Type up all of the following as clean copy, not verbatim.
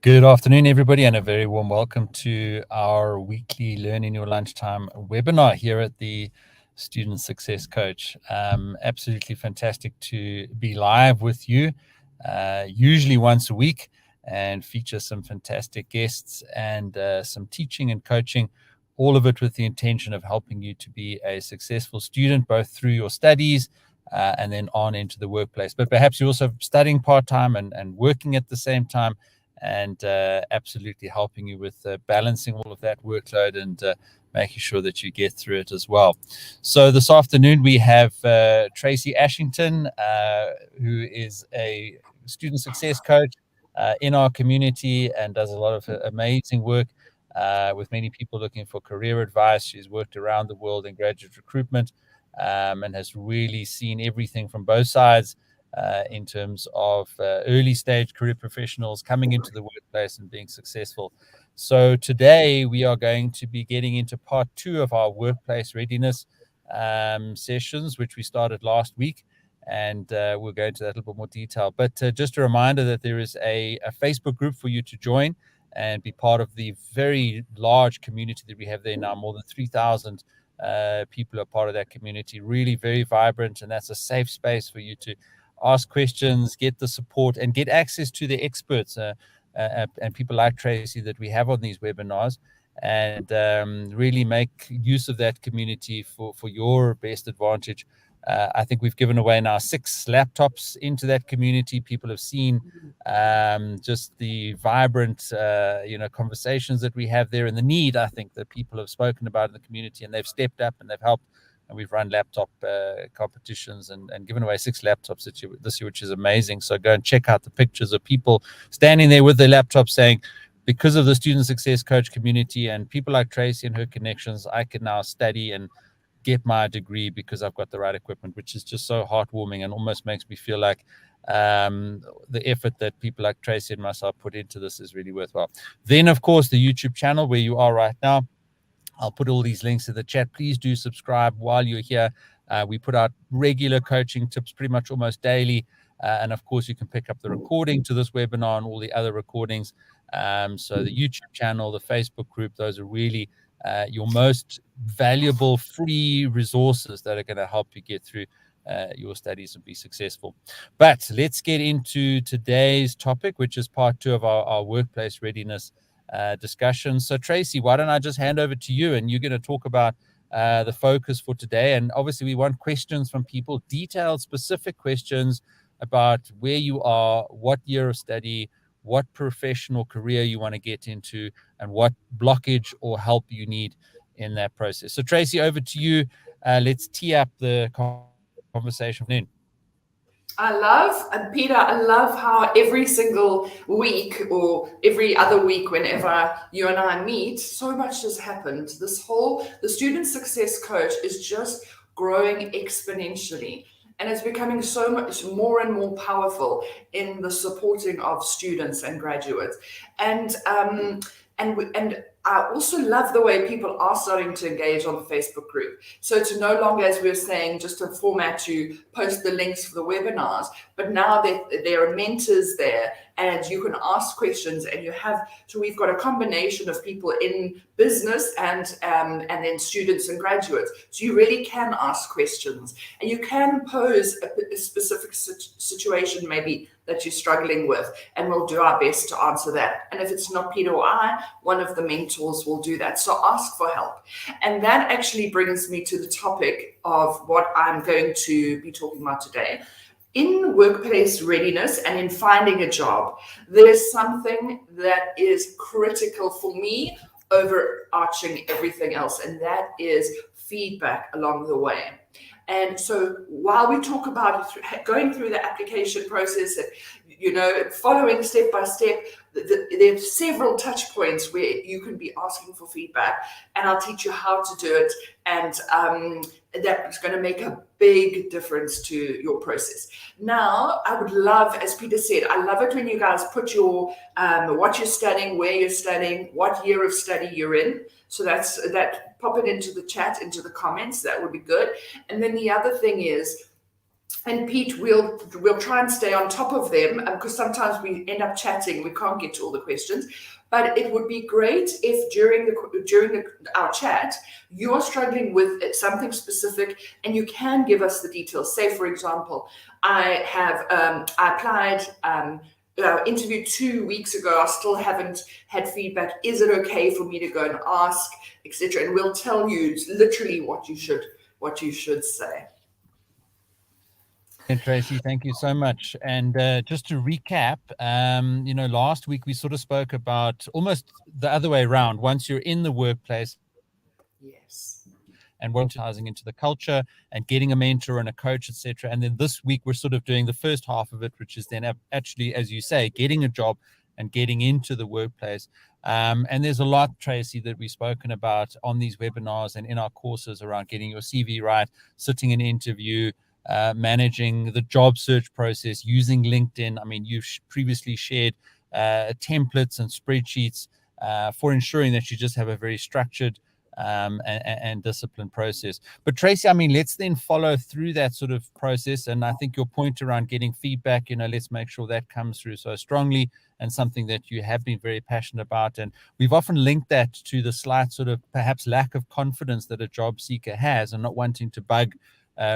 Good afternoon, everybody, and a very warm welcome to our weekly Learn in Your Lunchtime webinar here at the Student Success Coach. Absolutely fantastic to be live with you, usually once a week, and feature some fantastic guests and some teaching and coaching, all of it with the intention of helping you to be a successful student, both through your studies and then on into the workplace. But perhaps you're also studying part-time and working at the same time, and absolutely helping you with balancing all of that workload and making sure that you get through it as well. So this afternoon we have Tracey Ashington, who is a student success coach in our community and does a lot of amazing work with many people looking for career advice. She's worked around the world in graduate recruitment and has really seen everything from both sides in terms of early stage career professionals coming into the workplace and being successful. So today we are going to be getting into part 2 of our workplace readiness sessions, which we started last week. And we'll go into that a little bit more detail. But just a reminder that there is a Facebook group for you to join and be part of the very large community that we have there now. More than 3,000 people are part of that community. Really very vibrant, and that's a safe space for you to ask questions, get the support, and get access to the experts and people like Tracey that we have on these webinars, and really make use of that community for your best advantage. I think we've given away now 6 laptops into that community. People have seen just the vibrant, conversations that we have there, and the need, I think, that people have spoken about in the community, and they've stepped up and they've helped. And we've run laptop competitions and given away 6 laptops this year, which is amazing. So go and check out the pictures of people standing there with their laptops saying, because of the Student Success Coach community and people like Tracey and her connections, I can now study and get my degree because I've got the right equipment, which is just so heartwarming and almost makes me feel like the effort that people like Tracey and myself put into this is really worthwhile. Then, of course, the YouTube channel where you are right now. I'll put all these links in the chat. Please do subscribe while you're here. We put out regular coaching tips pretty much almost daily. And of course, you can pick up the recording to this webinar and all the other recordings. So the YouTube channel, the Facebook group, those are really your most valuable free resources that are going to help you get through your studies and be successful. But let's get into today's topic, which is part 2 of our workplace readiness discussion. So Tracey, why don't I just hand over to you, and you're going to talk about the focus for today. And obviously we want questions from people, detailed, specific questions about where you are, what year of study, what professional career you want to get into, and what blockage or help you need in that process. So Tracey, over to you. Let's tee up the conversation. And Peter, I love how every single week or every other week, whenever you and I meet, so much has happened. The student success coach is just growing exponentially. And it's becoming so much more and more powerful in the supporting of students and graduates. And I also love the way people are starting to engage on the Facebook group. So to no longer, as we were saying, just a format to post the links for the webinars, but now there are mentors there and you can ask questions, and so we've got a combination of people in business and then students and graduates. So you really can ask questions, and you can pose a specific situation maybe that you're struggling with, and we'll do our best to answer that. And if it's not Peter or I, one of the mentors will do that. So ask for help. And that actually brings me to the topic of what I'm going to be talking about today. In workplace readiness and in finding a job, there's something that is critical for me, overarching everything else, and that is feedback along the way. And so while we talk about going through the application process and, following step by step, there are several touch points where you can be asking for feedback, and I'll teach you how to do it. And that's going to make a big difference to your process. Now, I would love, as Peter said, I love it when you guys put your what you're studying, where you're studying, what year of study you're in. So pop it into the chat, into the comments. That would be good. And then the other thing is, And Pete, we'll try and stay on top of them because sometimes we end up chatting, we can't get to all the questions. But it would be great if during our chat you are struggling with something specific and you can give us the details. Say, for example, I applied. Interviewed 2 weeks ago. I still haven't had feedback. Is it okay for me to go and ask, etc.? And we'll tell you literally what you should say. And Tracey, thank you so much. And just to recap, last week we sort of spoke about almost the other way around. Once you're in the workplace, yes, and advertising into the culture and getting a mentor and a coach, etc. And then this week we're sort of doing the first half of it, which is then actually, as you say, getting a job and getting into the workplace. And there's a lot, Tracey, that we've spoken about on these webinars and in our courses around getting your CV right, sitting in an interview, managing the job search process, using LinkedIn. I mean, you've previously shared templates and spreadsheets for ensuring that you just have a very structured and disciplined process. But Tracey, I mean, let's then follow through that sort of process. And I think your point around getting feedback, let's make sure that comes through so strongly and something that you have been very passionate about. And we've often linked that to the slight sort of perhaps lack of confidence that a job seeker has and not wanting to bug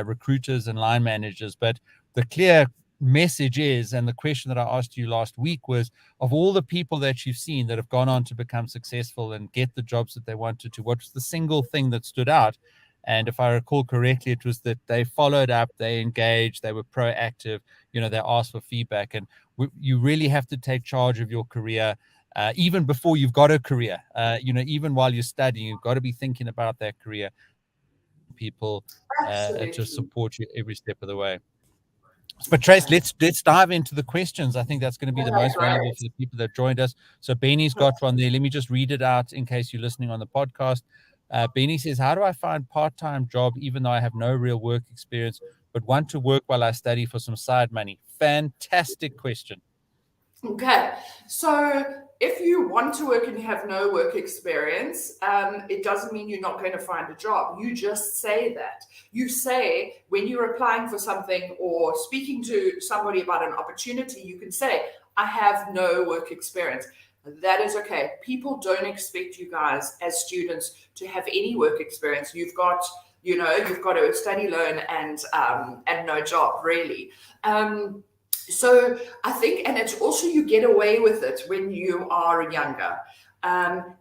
recruiters and line managers. But the clear message is, and the question that I asked you last week was, of all the people that you've seen that have gone on to become successful and get the jobs that they wanted to, what was the single thing that stood out? And if I recall correctly, it was that they followed up, they engaged, they were proactive, they asked for feedback. And you really have to take charge of your career, even before you've got a career. Even while you're studying, you've got to be thinking about that career. People just support you every step of the way. But Trace, let's dive into the questions. I think that's going to be the most valuable for the people that joined us. So Benny's got one there. Let me just read it out in case you're listening on the podcast. Benny says, how do I find part-time job even though I have no real work experience, but want to work while I study for some side money? Fantastic question. Okay, so if you want to work and you have no work experience, it doesn't mean you're not going to find a job. You just say that. You say when you're applying for something or speaking to somebody about an opportunity, you can say, I have no work experience. That is okay. People don't expect you guys as students to have any work experience. You've got a study loan and no job, really. So I think, and it's also, you get away with it when you are younger.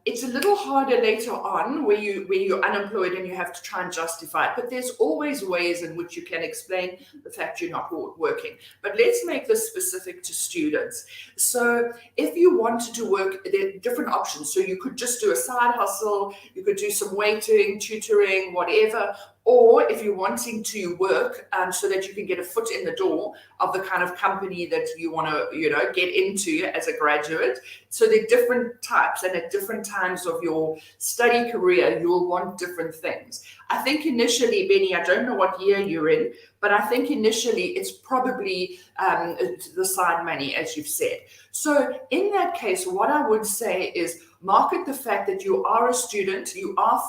It's a little harder later on where you're unemployed and you have to try and justify it, but there's always ways in which you can explain the fact you're not working. But let's make this specific to students. So if you wanted to work, there are different options. So you could just do a side hustle, you could do some waiting, tutoring, whatever. Or if you're wanting to work so that you can get a foot in the door of the kind of company that you want to, get into as a graduate. So there are different types, and at different times of your study career, you'll want different things. I think initially, Benny, I don't know what year you're in, but I think initially it's probably the side money, as you've said. So in that case, what I would say is market the fact that you are a student, you are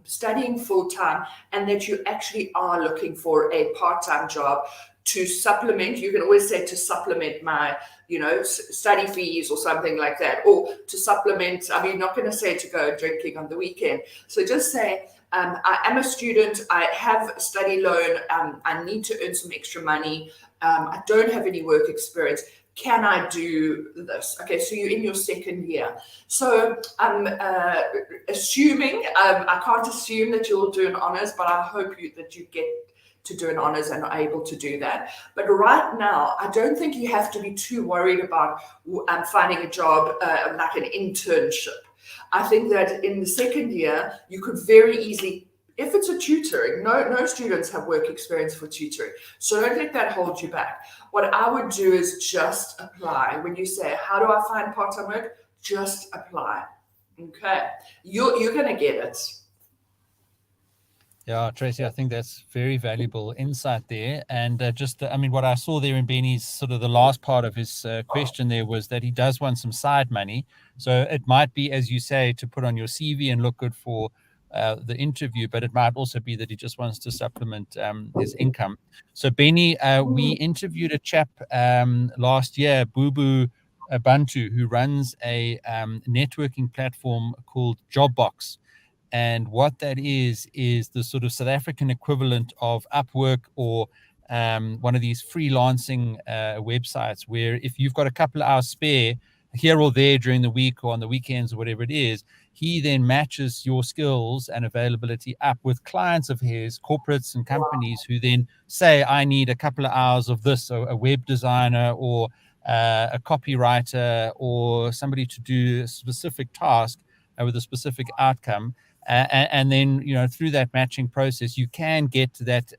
studying full-time, and that you actually are looking for a part-time job to supplement. You can always say to supplement my, study fees or something like that, or to supplement. I mean, you're not going to say to go drinking on the weekend. So just say, I am a student, I have a study loan, I need to earn some extra money, I don't have any work experience. Can I do this? Okay, so you're in your second year. So I'm assuming, I can't assume that you'll do an honors, but I hope that you get to do an honors and are able to do that. But right now, I don't think you have to be too worried about finding a job like an internship. I think that in the second year, you could very easily, if it's a tutoring, no students have work experience for tutoring. So don't let that hold you back. What I would do is just apply. When you say, how do I find part-time work? Just apply. Okay. You're going to get it. Yeah, Tracey, I think that's very valuable insight there. And what I saw there in Benny's sort of the last part of his question there was that he does want some side money. So it might be, as you say, to put on your CV and look good for the interview, but it might also be that he just wants to supplement his income. So Benny, we interviewed a chap last year, Bubu Bantu, who runs a networking platform called Jobbox. And what that is the sort of South African equivalent of Upwork or one of these freelancing websites, where if you've got a couple of hours spare here or there during the week or on the weekends or whatever it is, he then matches your skills and availability up with clients of his, corporates and companies, who then say, I need a couple of hours of this, so a web designer or a copywriter or somebody to do a specific task with a specific outcome. And then, through that matching process, you can get to that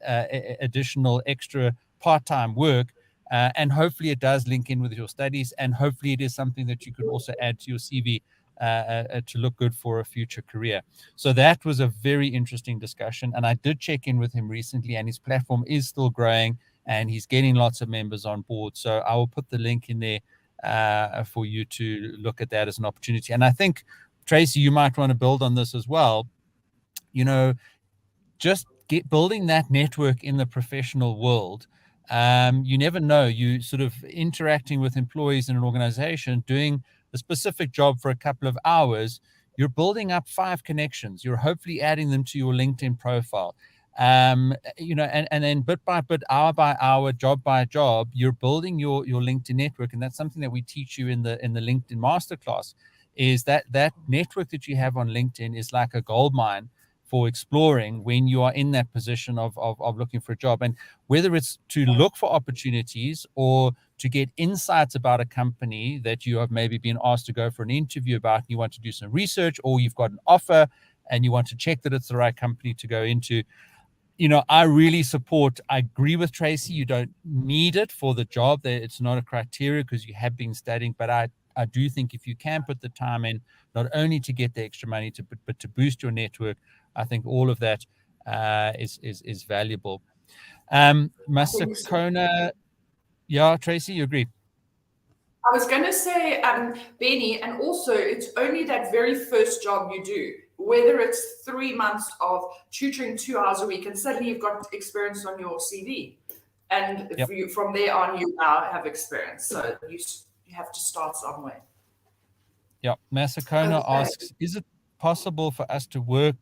additional extra part-time work. And hopefully it does link in with your studies. And hopefully it is something that you could also add to your CV to look good for a future career. So that was a very interesting discussion. And I did check in with him recently, and his platform is still growing and he's getting lots of members on board. So I will put the link in there for you to look at that as an opportunity. And I think, Tracey, you might want to build on this as well. Just building that network in the professional world. You never know. You sort of interacting with employees in an organization, doing a specific job for a couple of hours, you're building up 5 connections. You're hopefully adding them to your LinkedIn profile. And then bit by bit, hour by hour, job by job, you're building your LinkedIn network. And that's something that we teach you in the LinkedIn masterclass, is that network that you have on LinkedIn is like a gold mine for exploring when you are in that position of looking for a job. And whether it's to look for opportunities or to get insights about a company that you have maybe been asked to go for an interview about, and you want to do some research, or you've got an offer and you want to check that it's the right company to go into. I really support, I agree with Tracey, you don't need it for the job. It's not a criteria because you have been studying, but I do think if you can put the time in, not only to get the extra money, but to boost your network, I think all of that is valuable. Masakona, yeah, Tracey, you agree? I was going to say, Benny, and also it's only that very first job you do, whether it's 3 months of tutoring 2 hours a week, and suddenly you've got experience on your CV. And if you, from there on, you now have experience. So you have to start somewhere. Yeah. Masakona asks, is it possible for us to work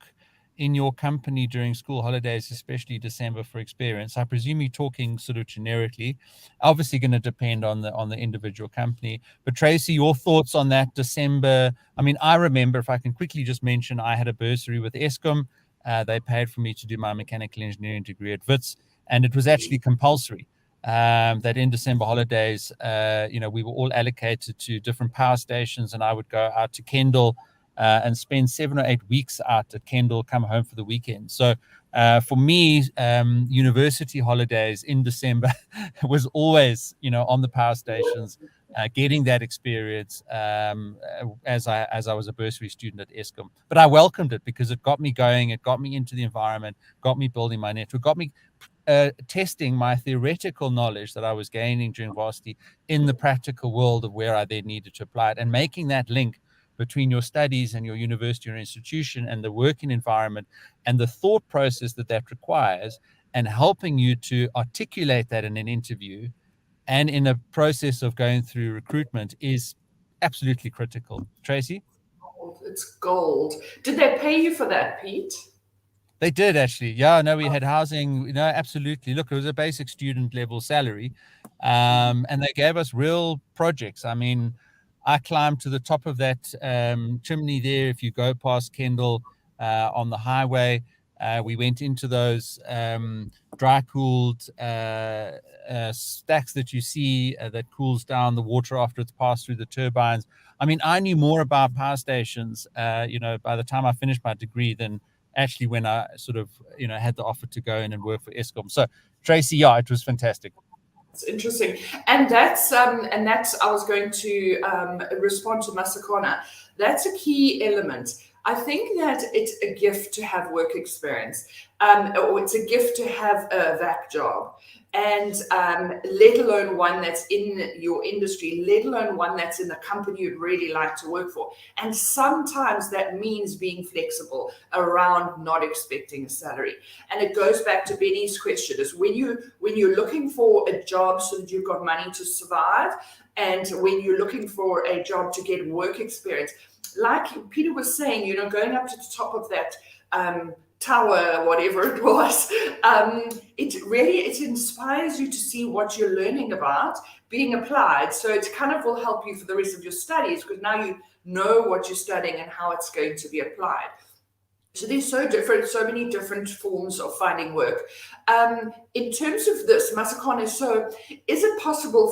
in your company during school holidays, especially December, for experience? I presume you're talking sort of generically, obviously going to depend on the individual company. But Tracey, your thoughts on that December? I mean, I remember, if I can quickly just mention, I had a bursary with Eskom. They paid for me to do my mechanical engineering degree at Wits, and it was actually compulsory. That in December holidays, we were all allocated to different power stations, and I would go out to Kendal and spend 7 or 8 weeks out at Kendal, come home for the weekend. So for me, university holidays in December was always, on the power stations, getting that experience as I was a bursary student at Eskom. But I welcomed it because it got me going, it got me into the environment, got me building my network, got me testing my theoretical knowledge that I was gaining during varsity in the practical world of where I then needed to apply it, and making that link between your studies and your university or institution and the working environment and the thought process that requires, and helping you to articulate that in an interview and in a process of going through recruitment is absolutely critical. Tracey? It's gold. Did they pay you for that, Pete? They did, actually. Yeah, no, we had housing. No, absolutely. Look, it was a basic student level salary. And they gave us real projects. I mean, I climbed to the top of that chimney there. If you go past Kendal on the highway, we went into those dry-cooled stacks that you see that cools down the water after it's passed through the turbines. I mean, I knew more about power stations, by the time I finished my degree than actually when I sort of, had the offer to go in and work for Eskom. So, Tracey, yeah, it was fantastic. It's interesting. And that's I was going to respond to Masakona. That's a key element. I think that it's a gift to have work experience, or it's a gift to have a VAC job. and let alone one that's in your industry, let alone one that's in the company you'd really like to work for. And sometimes that means being flexible around not expecting a salary. And it goes back to Benny's question, is when you're looking for a job so that you've got money to survive, and when you're looking for a job to get work experience, like Peter was saying, going up to the top of that tower, whatever it was, it inspires you to see what you're learning about being applied. So it kind of will help you for the rest of your studies, because now you know what you're studying and how it's going to be applied. So there's so many different forms of finding work. In terms of this, Masakane, so is it possible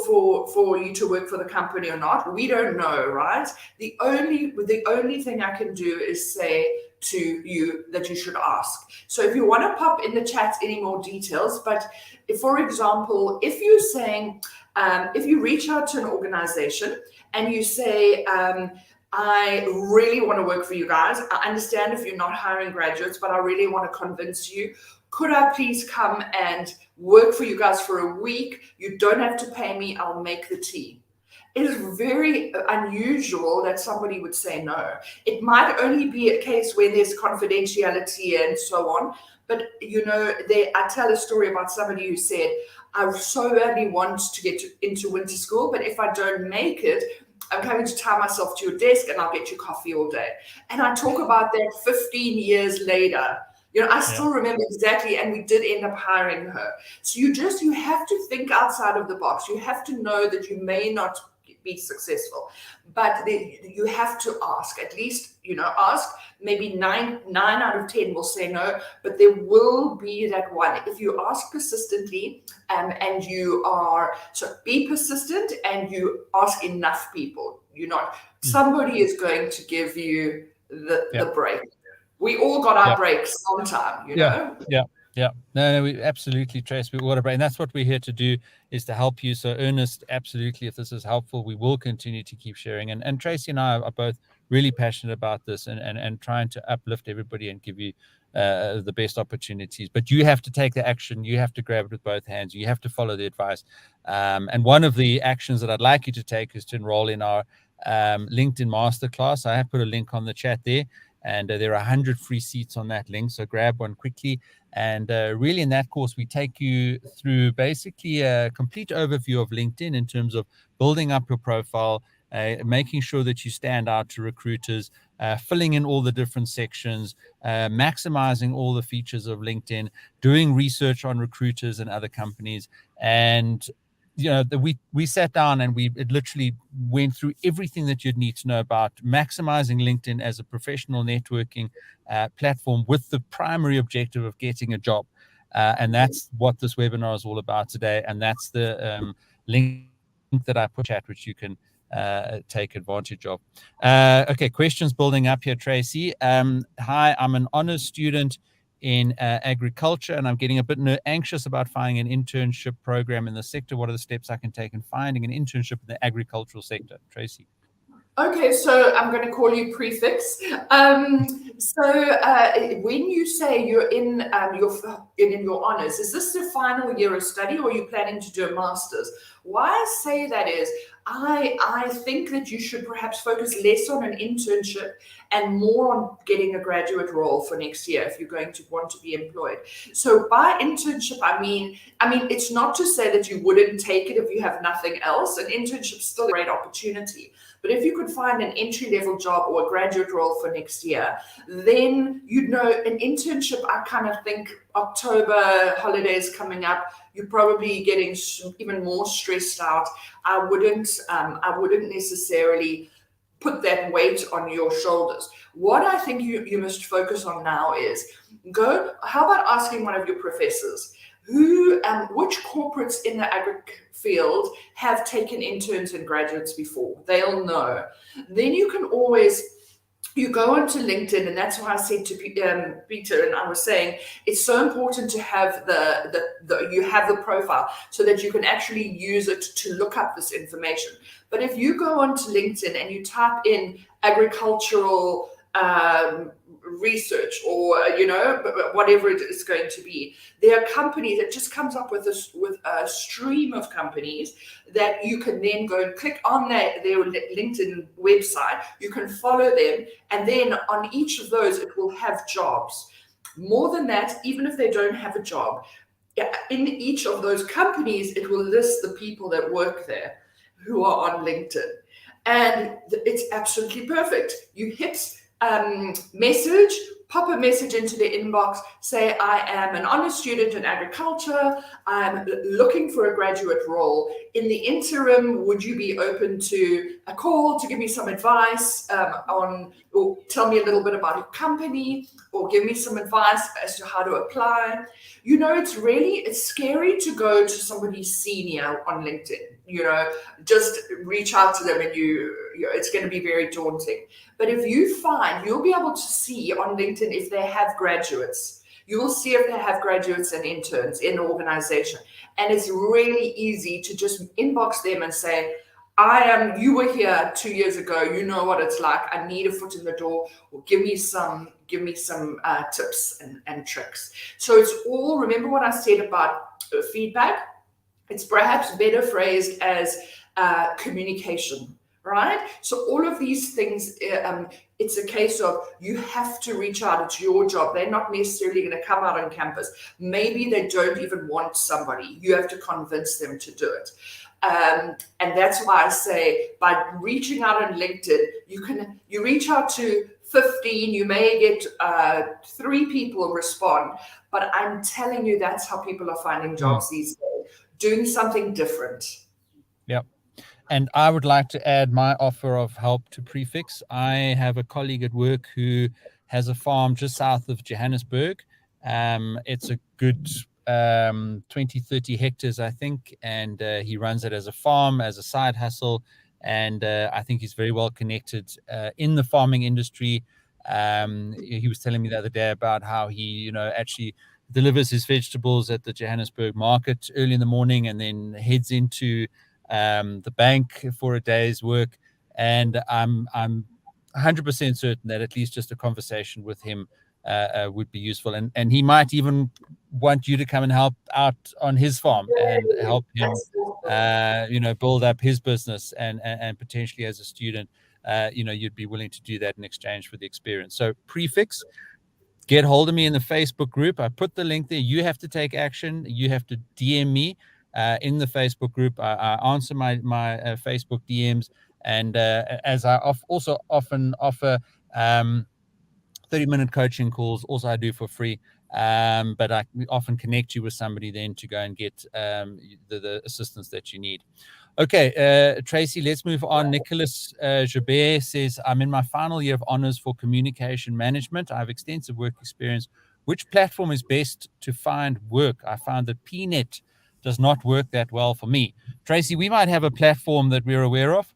for you to work for the company or not? We don't know, right? The only thing I can do is say to you that you should ask. So if you want to pop in the chat any more details, but if, for example, if you're saying, if you reach out to an organization and you say, I really want to work for you guys. I understand if you're not hiring graduates, but I really want to convince you. Could I please come and work for you guys for a week? You don't have to pay me. I'll make the tea. It is very unusual that somebody would say no. It might only be a case where there's confidentiality and so on. But, I tell a story about somebody who said, I so badly want to get into winter school, but if I don't make it, I'm coming to tie myself to your desk and I'll get you coffee all day. And I talk about that 15 years later. I still remember exactly, and we did end up hiring her. So you have to think outside of the box. You have to know that you may not be successful, but you have to ask. At least, ask. Maybe 9 out of 10 will say no, but there will be that one. If you ask persistently, and be persistent, and you ask enough people. Somebody is going to give you the break. We all got our breaks sometime, Yeah. No, we absolutely, Trace. We want to, and that's what we're here to do, is to help you. So, Ernest, absolutely, if this is helpful, we will continue to keep sharing. And Tracey and I are both really passionate about this and trying to uplift everybody and give you the best opportunities. But you have to take the action. You have to grab it with both hands. You have to follow the advice. And one of the actions that I'd like you to take is to enroll in our LinkedIn masterclass. I have put a link on the chat there. And there are 100 free seats on that link. So grab one quickly. And really in that course, we take you through basically a complete overview of LinkedIn in terms of building up your profile, making sure that you stand out to recruiters, filling in all the different sections, maximizing all the features of LinkedIn, doing research on recruiters and other companies. And we sat down and it literally went through everything that you'd need to know about maximizing LinkedIn as a professional networking platform with the primary objective of getting a job. And that's what this webinar is all about today. And that's the link that I put in chat, which you can take advantage of. Okay, questions building up here, Tracey. Hi, I'm an honors student in agriculture, and I'm getting a bit anxious about finding an internship program in the sector. What are the steps I can take in finding an internship in the agricultural sector? Tracey. Okay, so I'm going to call you prefix. When you say you're in your honors, is this the final year of study, or are you planning to do a master's? Why I say that is, I think that you should perhaps focus less on an internship and more on getting a graduate role for next year if you're going to want to be employed. So by internship, I mean, it's not to say that you wouldn't take it if you have nothing else. An internship is still a great opportunity. But if you could find an entry-level job or a graduate role for next year, then an internship, I kind of think October, holidays coming up, you're probably getting even more stressed out. I wouldn't necessarily put that weight on your shoulders. What I think you must focus on now is how about asking one of your professors, which corporates in the agric field have taken interns and graduates before? They'll know. Then you go onto LinkedIn, and that's why I said to Peter, and I was saying it's so important to have you have the profile so that you can actually use it to look up this information. But if you go onto LinkedIn and you type in agricultural research or, whatever it is going to be. There are companies that just comes up with a stream of companies that you can then go and click on their LinkedIn website. You can follow them, and then on each of those, it will have jobs. More than that, even if they don't have a job, in each of those companies, it will list the people that work there who are on LinkedIn. And it's absolutely perfect. You hit message, pop a message into the inbox, say, I am an honors student in agriculture. I'm looking for a graduate role. In the interim, would you be open to a call to give me some advice or tell me a little bit about your company, or give me some advice as to how to apply? It's scary to go to somebody senior on LinkedIn. Just reach out to them and it's going to be very daunting. But if you'll be able to see on LinkedIn if they have graduates. You will see if they have graduates and interns in the organization. And it's really easy to just inbox them and say, you were here 2 years ago. You know what it's like. I need a foot in the door, or give me some tips and tricks. So it's all, remember what I said about feedback? It's perhaps better phrased as communication, right? So all of these things, it's a case of you have to reach out. It's your job. They're not necessarily going to come out on campus. Maybe they don't even want somebody. You have to convince them to do it. And that's why I say, by reaching out on LinkedIn, you reach out to 15, you may get 3 people respond, but I'm telling you, that's how people are finding jobs these days, doing something different. Yep. And I would like to add my offer of help to Prefix. I have a colleague at work who has a farm just south of Johannesburg. It's a good 20, 30 hectares, I think. And he runs it as a farm, as a side hustle. And I think he's very well connected in the farming industry. He was telling me the other day about how he, actually delivers his vegetables at the Johannesburg market early in the morning and then heads into the bank for a day's work. And I'm 100% certain that at least just a conversation with him would be useful. And he might even want you to come and help out on his farm and help him, build up his business and potentially as a student, you'd be willing to do that in exchange for the experience. So Prefix, get hold of me in the Facebook group. I put the link there. You have to take action. You have to DM me in the Facebook group. I answer my Facebook DMs. And as I also often offer 30-minute coaching calls, also I do for free. But I often connect you with somebody then to go and get the assistance that you need. Okay, Tracey, let's move on. Nicholas Jabert says, I'm in my final year of honors for communication management. I have extensive work experience. Which platform is best to find work? I found that PNet does not work that well for me. Tracey, we might have a platform that we're aware of.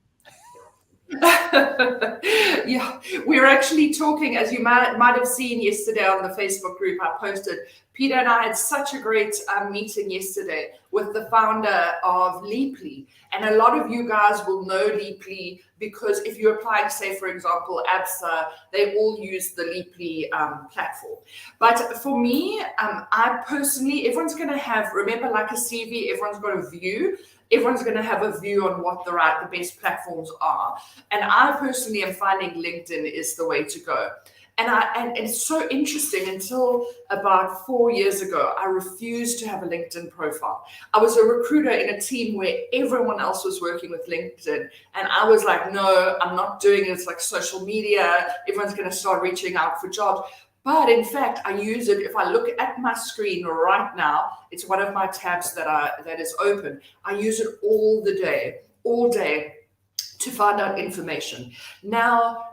Yeah, we're actually talking, as you might have seen yesterday on the Facebook group I posted. Peter and I had such a great meeting yesterday with the founder of Leaply. And a lot of you guys will know Leaply because if you're applying, say, for example, ABSA, they all use the Leaply platform. But for me, I personally, everyone's going to have, remember, like a CV, everyone's got a view. Everyone's going to have a view on what the best platforms are. And I personally am finding LinkedIn is the way to go. And it's so interesting, until about 4 years ago, I refused to have a LinkedIn profile. I was a recruiter in a team where everyone else was working with LinkedIn. And I was like, no, I'm not doing it. It's like social media. Everyone's going to start reaching out for jobs. But in fact, I use it. If I look at my screen right now, it's one of my tabs that is open. I use it all day to find out information. Now,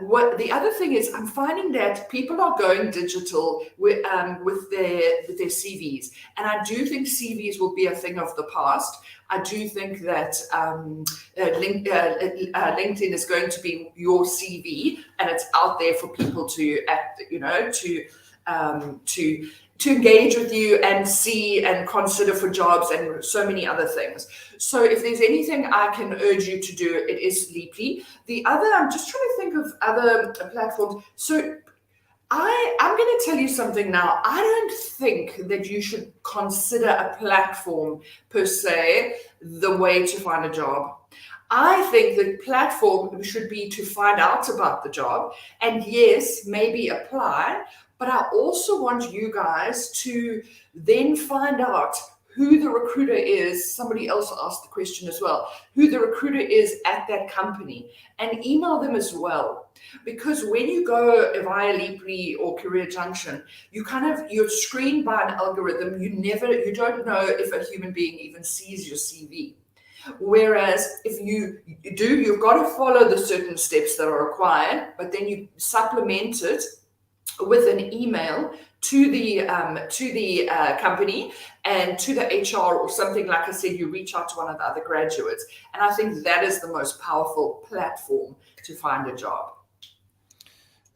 what the other thing is, I'm finding that people are going digital with their CVs, and I do think CVs will be a thing of the past. I do think that LinkedIn is going to be your CV, and it's out there for people to engage with you and see and consider for jobs and so many other things. So if there's anything I can urge you to do, it is Leaply. The other, I'm just trying to think of other platforms. So I'm going to tell you something now. I don't think that you should consider a platform per se the way to find a job. I think the platform should be to find out about the job and yes, maybe apply. But I also want you guys to then find out who the recruiter is. Somebody else asked the question as well, who the recruiter is at that company, and email them as well. Because when you go via Leaply or Career Junction, you're screened by an algorithm. You don't know if a human being even sees your CV. Whereas if you've got to follow the certain steps that are required, but then you supplement it with an email to the company and to the HR or something. Like I said, you reach out to one of the other graduates, and I think that is the most powerful platform to find a job.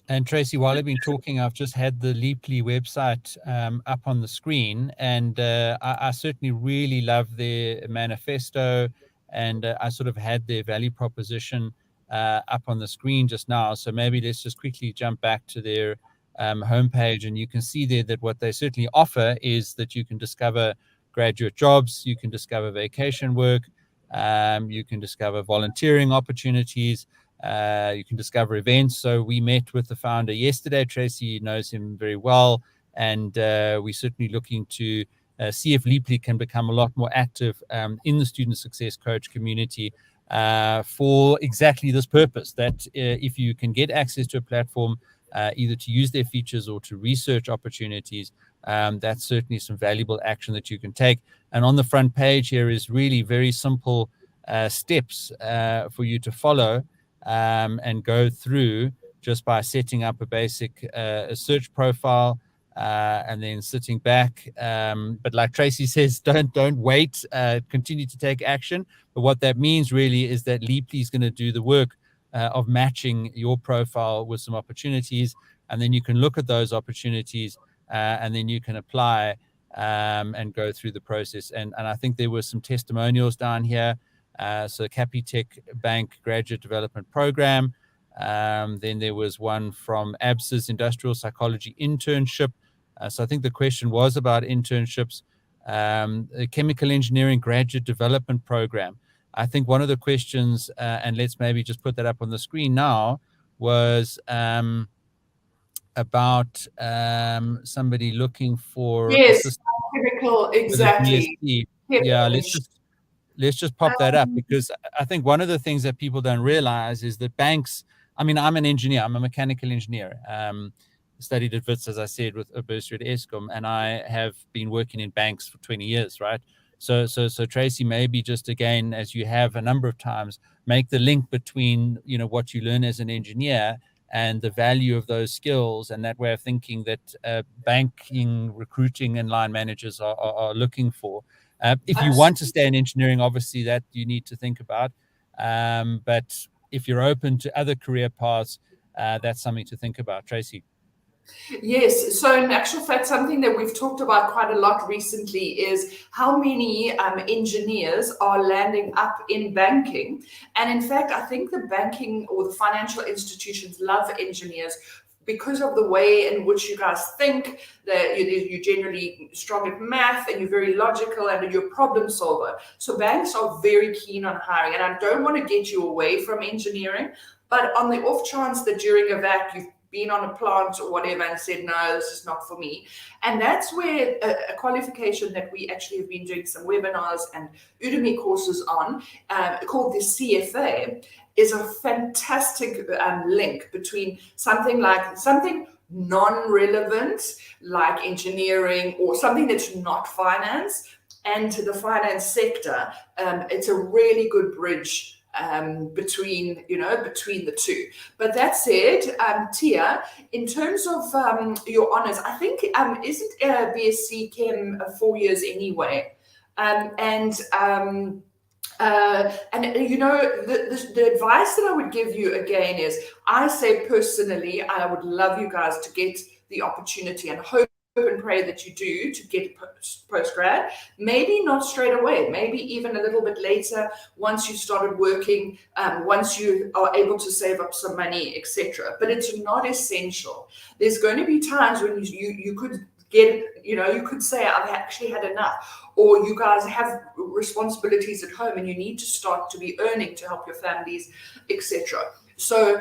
And Tracey, while I've been talking, I've just had the Leaply website up on the screen, and I certainly really love their manifesto, and I sort of had their value proposition up on the screen just now. So maybe let's just quickly jump back to their homepage, and you can see there that what they certainly offer is that you can discover graduate jobs, you can discover vacation work, you can discover volunteering opportunities. You can discover events. So we met with the founder yesterday. Tracey knows him very well, and we're certainly looking to see if Leaply can become a lot more active in the student success coach community for exactly this purpose, that if you can get access to a platform, either to use their features or to research opportunities, that's certainly some valuable action that you can take. And on the front page here is really very simple steps for you to follow and go through just by setting up a basic search profile and then sitting back. But like Tracey says, don't wait, continue to take action. But what that means really is that Leaply is going to do the work of matching your profile with some opportunities, and then you can look at those opportunities and then you can apply and go through the process. And I think there were some testimonials down here. So Capitec Bank Graduate Development Program. Then there was one from ABSA's Industrial Psychology Internship. So I think the question was about internships. The Chemical Engineering Graduate Development Program. I think one of the questions, and let's maybe just put that up on the screen now, was about somebody looking for assistance. Chemical, exactly. Yeah, let's just pop that up, because I think one of the things that people don't realize is that banks, I mean, I'm an engineer, I'm a mechanical engineer, studied at WITS, as I said, with a bursary at Eskom, and I have been working in banks for 20 years, right? So Tracey, maybe just again, as you have a number of times, make the link between, what you learn as an engineer and the value of those skills, and that way of thinking that banking, recruiting, and line managers are looking for. If you want to stay in engineering, obviously that you need to think about. But if you're open to other career paths, that's something to think about. Tracey. Yes. So in actual fact, something that we've talked about quite a lot recently is how many engineers are landing up in banking. And in fact, I think the banking or the financial institutions love engineers because of the way in which you guys think, that you're generally strong at math and you're very logical and you're a problem solver. So banks are very keen on hiring. And I don't want to get you away from engineering, but on the off chance that during a VAC you've been on a plant or whatever and said, no, this is not for me. And that's where a qualification that we actually have been doing some webinars and Udemy courses on, called the CFA, is a fantastic link between something non-relevant like engineering or something that's not finance and to the finance sector. It's a really good bridge between the two. But that said, Tia, in terms of your honors, I think isn't BSc Chem 4 years anyway? The advice that I would give you again is, I say personally, I would love you guys to get the opportunity and hope and pray that you do to get post-grad. Maybe not straight away, maybe even a little bit later, once you started working, once you are able to save up some money, etc. But it's not essential. There's going to be times when you could get, you could say, I've actually had enough, or you guys have responsibilities at home and you need to start to be earning to help your families, etc. So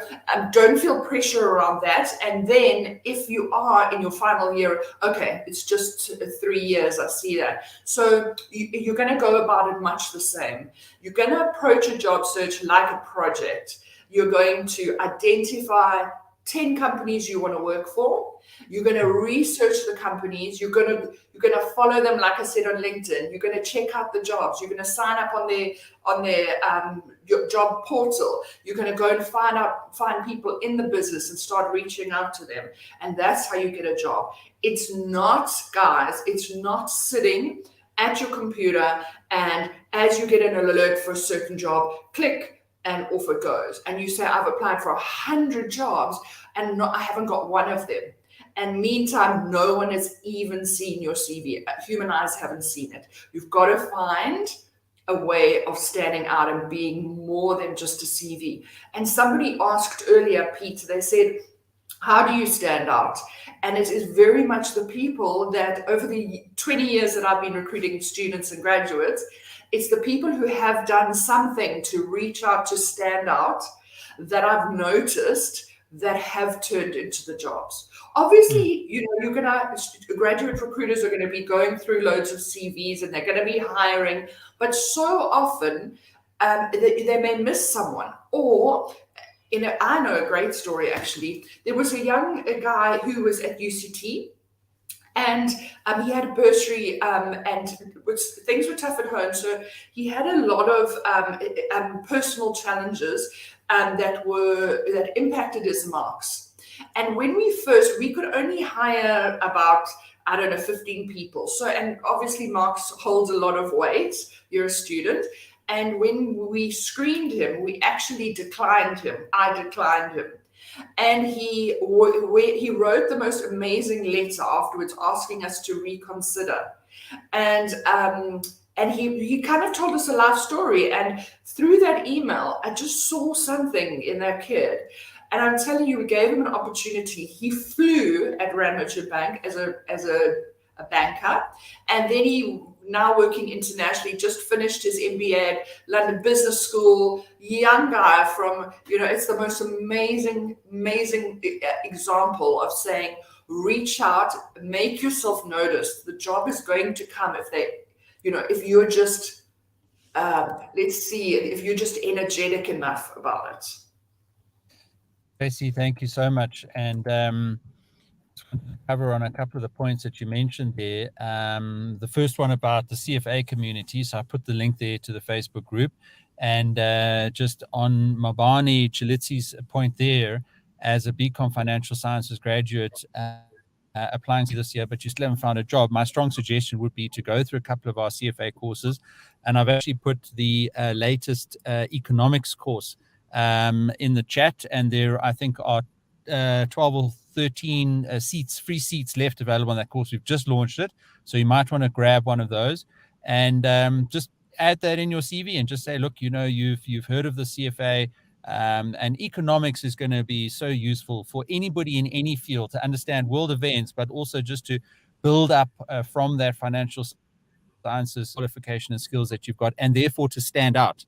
don't feel pressure around that. And then if you are in your final year, okay, it's just 3 years, I see that. So you're going to go about it much the same. You're going to approach a job search like a project. You're going to identify 10 companies you want to work for. You're going to research the companies. You're going to follow them, like I said, on LinkedIn. You're going to check out the jobs. You're going to sign up on their your job portal. You're going to go and find people in the business and start reaching out to them. And that's how you get a job. It's not, guys, it's not sitting at your computer and as you get an alert for a certain job, click, and off it goes. And you say, I've applied for 100 jobs and I haven't got one of them. And meantime, no one has even seen your CV. Human eyes haven't seen it. You've got to find a way of standing out and being more than just a CV. And somebody asked earlier, Pete, they said, how do you stand out? And it is very much the people that over the 20 years that I've been recruiting students and graduates, it's the people who have done something to reach out, to stand out, that I've noticed that have turned into the jobs. Obviously, you're gonna, graduate recruiters are going to be going through loads of CVs and they're going to be hiring, but so often they may miss someone. Or, I know a great story actually. There was a guy who was at UCT. And he had a bursary, and things were tough at home. So he had a lot of personal challenges that impacted his marks. And when we could only hire about, 15 people. So, and obviously marks holds a lot of weight. You're a student. And when we screened him, we actually declined him. I declined him. And he wrote the most amazing letter afterwards asking us to reconsider. And he kind of told us a life story. And through that email, I just saw something in that kid. And I'm telling you, we gave him an opportunity. He flew at Rand Merchant Bank as a banker. And then he, now working internationally, just finished his MBA at London Business School, young guy from, it's the most amazing example of saying, reach out, make yourself noticed. The job is going to come if you're just, if you're just energetic enough about it. Tracey, thank you so much. And cover on a couple of the points that you mentioned there. The first one about the CFA community. So I put the link there to the Facebook group. And just on Mabani Chilitsi's point there, as a BCom Financial Sciences graduate applying to this year, but you still haven't found a job, my strong suggestion would be to go through a couple of our CFA courses. And I've actually put the latest economics course in the chat. And there, I think, are 12 or 13 free seats left available on that course. We've just launched it, so you might want to grab one of those and just add that in your CV and just say, look, you've heard of the CFA, and economics is going to be so useful for anybody in any field to understand world events, but also just to build up from that financial sciences qualification and skills that you've got, and therefore to stand out.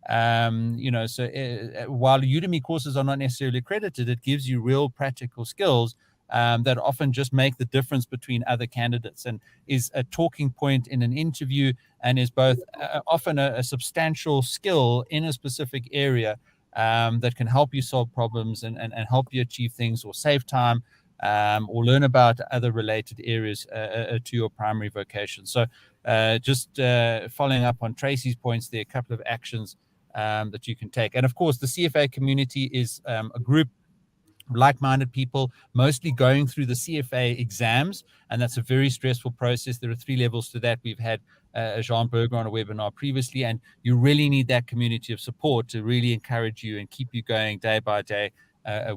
So while Udemy courses are not necessarily accredited, it gives you real practical skills that often just make the difference between other candidates, and is a talking point in an interview, and is both often a substantial skill in a specific area that can help you solve problems and help you achieve things or save time, or learn about other related areas to your primary vocation. So just following up on Tracey's points, there are a couple of actions that you can take. And of course, the CFA community is a group of like-minded people, mostly going through the CFA exams, and that's a very stressful process. There are 3 levels to that. We've had Jean Berger on a webinar previously, and you really need that community of support to really encourage you and keep you going day by day,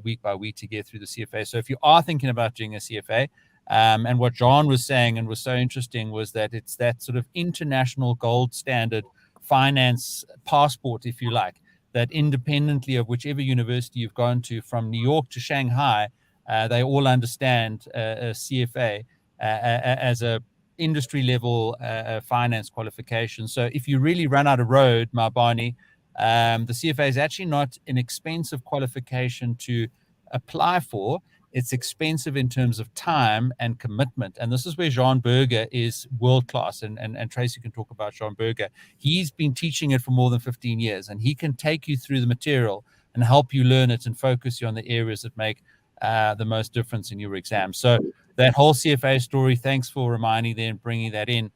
week by week, to get through the CFA. So if you are thinking about doing a CFA, And what John was saying and was so interesting was that it's that sort of international gold standard finance passport, if you like, that independently of whichever university you've gone to, from New York to Shanghai, they all understand a CFA as a industry level finance qualification. So if you really run out of road, Mabani, the CFA is actually not an expensive qualification to apply for. It's expensive in terms of time and commitment. And this is where Jean Berger is world class. And Tracey can talk about Jean Berger. He's been teaching it for more than 15 years, and he can take you through the material and help you learn it and focus you on the areas that make the most difference in your exam. So that whole CFA story, thanks for reminding them and bringing that in,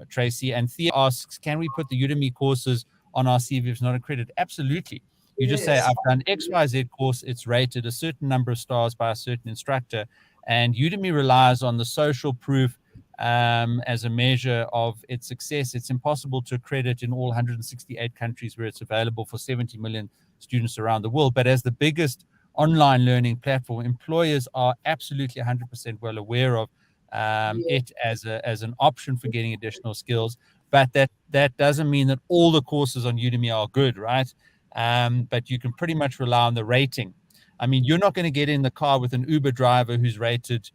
Tracey. And Thea asks, can we put the Udemy courses on our CV if it's not accredited? Absolutely. You just say, I've done XYZ course, it's rated a certain number of stars by a certain instructor, and Udemy relies on the social proof as a measure of its success. It's impossible to accredit in all 168 countries where it's available for 70 million students around the world. But as the biggest online learning platform, employers are absolutely 100% well aware of it as an option for getting additional skills. But that doesn't mean that all the courses on Udemy are good, right? But you can pretty much rely on the rating. I mean, you're not going to get in the car with an Uber driver who's rated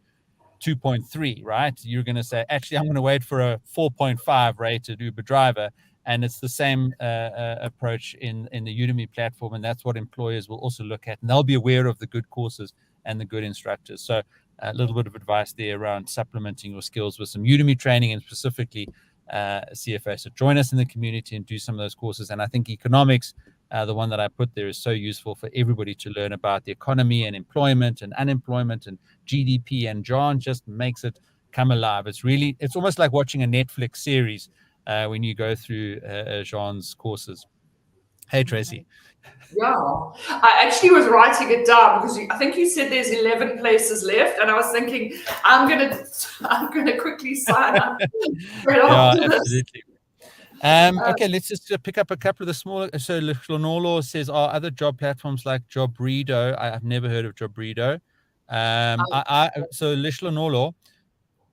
2.3, right? You're going to say, actually, I'm going to wait for a 4.5 rated Uber driver. And it's the same approach in the Udemy platform. And that's what employers will also look at. And they'll be aware of the good courses and the good instructors. So a little bit of advice there around supplementing your skills with some Udemy training, and specifically CFA. So join us in the community and do some of those courses. And I think economics, the one that I put there, is so useful for everybody to learn about the economy and employment and unemployment and GDP. And John just makes it come alive. It's almost like watching a Netflix series when you go through Jean's courses. Hey, Tracey. Yeah, I actually was writing it down because I think you said there's 11 places left, and I was thinking I'm gonna quickly sign up. Yeah, absolutely. Okay, let's just pick up a couple of the smaller. So Lenolo says, are other job platforms like Jobrido? I've never heard of Jobrido. So Lenolo,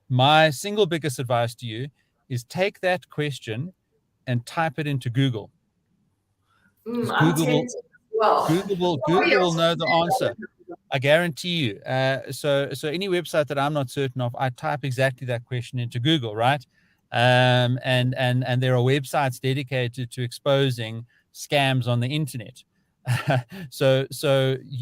my single biggest advice to you is take that question and type it into Google. Google will know the answer. I guarantee you. So any website that I'm not certain of, I type exactly that question into Google, right? And there are websites dedicated to exposing scams on the internet. So